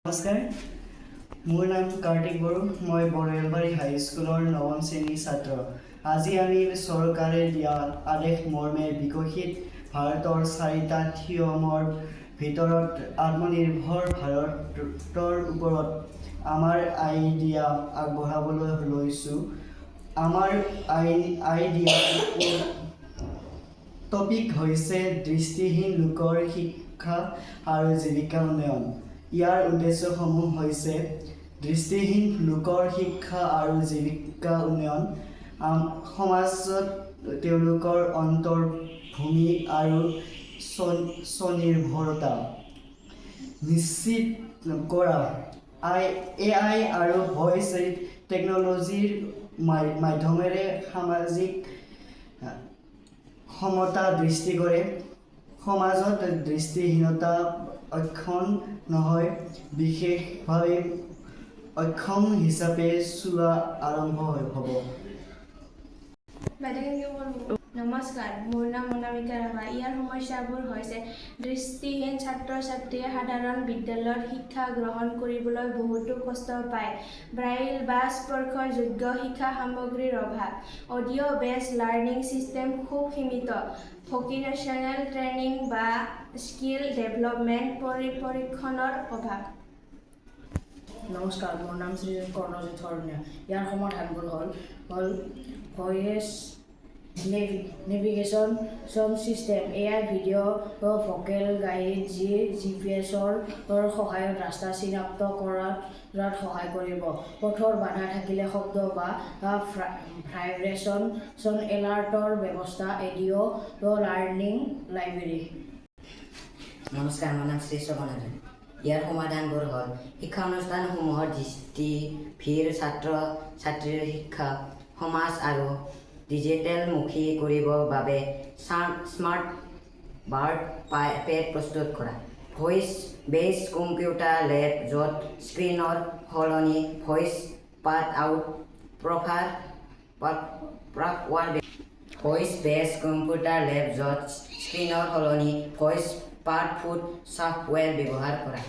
নমস্কাৰ, মোৰ নাম কাৰ্তিক বড়ো। মই বৰৱেলবাৰী হাইস্কুলৰ নৱম শ্ৰেণীৰ ছাত্ৰ। আজি আমি চৰকাৰে দিয়া আদেশ মৰ্মে বিকশিত ভাৰতৰ 4টা থিয়মৰ ভিতৰত আত্মনিৰ্ভৰ ভাৰতৰ ওপৰত আমাৰ আইডিয়া আগবঢ়াবলৈ লৈছোঁ। আমাৰ আইডিয়া টপিক হৈছে দৃষ্টিহীন লোকৰ শিক্ষা আৰু জীৱিকা উন্নয়ন। ইয়াৰ উদ্দেশ্যসমূহ হৈছে দৃষ্টিহীন লোকৰ শিক্ষা আৰু জীৱিকা উন্নয়ন, সমাজত তেওঁলোকৰ অন্তৰ্ভূমি আৰু স্বনিৰ্ভৰতা নিশ্চিত কৰা, AI আৰু ভইচ টেকন'লজিৰ মাধ্যমেৰে সামাজিক সমতা সৃষ্টি কৰে, সমাজত দৃষ্টিহীনতা অক্ষম নহয়, বিশেষভাৱে অক্ষম হিচাপে চোৱা আৰম্ভ হ'ব। নমস্কাৰ, মোৰ নাম অনামিকা ৰাভা। ইয়াৰ সমস্যাবোৰ হৈছে দৃষ্টিহীন ছাত্ৰ-ছাত্ৰীয়ে সাধাৰণ বিদ্যালয়ত শিক্ষা গ্ৰহণ কৰিবলৈ বহুতো কষ্ট পায়। ব্ৰাইল বা স্পৰ্শযোগ্য শিক্ষা সামগ্ৰীৰ অভাৱ, অডিঅ' বেছ লাৰ্ণিং ছিষ্টেম খুব সীমিত, ভোকেশ্যনেল ট্ৰেইনিং বা স্কিল ডেভেলপমেণ্ট প্ৰশিক্ষণৰ অভাৱ। নমস্কাৰ, মোৰ নাম শ্ৰী কৰ্ণজিৎ শৰণীয়া। ইয়াৰ সমাধানবোৰ হ'ল voice navigation system, AI video' vocal guide যি GPS-ৰ সহায়ত ৰাস্তা চিনাক্ত কৰাত সহায় কৰিব। পথৰ বাধা থাকিলে শব্দ বা ভাইব্ৰেশ্যন এলাৰ্টৰ ব্যৱস্থা, অডিঅ' লাৰ্ণিং লাইব্ৰেৰী। নমস্কাৰ, মোৰ নাম শ্ৰী শ্ৰৱণ হাজৰিকা। ইয়াৰ সমাধানবোৰ হ'ল শিক্ষানুষ্ঠানসমূহত দৃষ্টিহীন ছাত্ৰ-ছাত্ৰীৰ শিক্ষা, সমাজ আৰু ডিজিটেলমুখী কৰিবৰ বাবে স্মাৰ্ট বোৰ্ড পেড প্ৰস্তুত কৰা, ভইচ বেছ কম্পিউটাৰ লেব য'ত স্ক্ৰীনৰ সলনি ভইচ পাঠ আউট ভইচ বেছ কম্পিউটাৰ লেব য'ত স্ক্ৰীনৰ সলনি ভইচ পাঠ ফুড ছফ্টৱেৰ ব্যৱহাৰ কৰা।